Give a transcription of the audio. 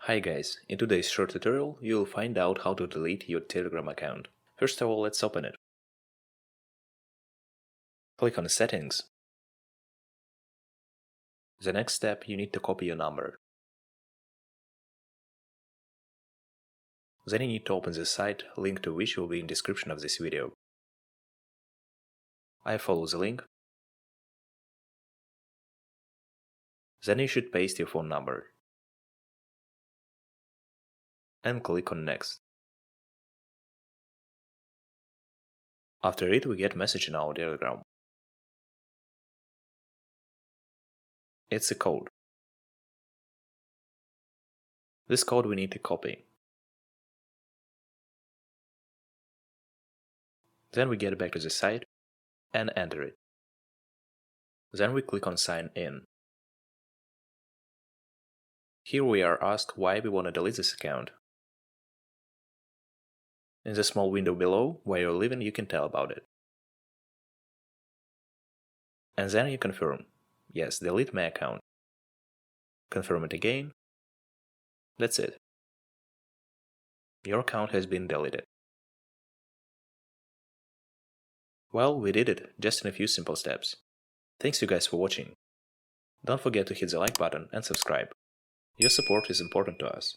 Hi guys, in today's short tutorial you'll find out how to delete your Telegram account. First of all, let's open it. Click on Settings. The next step, you need to copy your number. Then you need to open the site, link to which will be in description of this video. I follow the link. Then you should paste your phone number. And click on Next. After it, we get a message in our Telegram. It's a code. This code we need to copy. Then we get back to the site and enter it. Then we click on Sign In. Here we are asked why we want to delete this account. In the small window below, where you're living, you can tell about it. And then you confirm, yes, delete my account. Confirm it again. That's it. Your account has been deleted. Well, we did it, just in a few simple steps. Thanks you guys for watching. Don't forget to hit the like button and subscribe. Your support is important to us.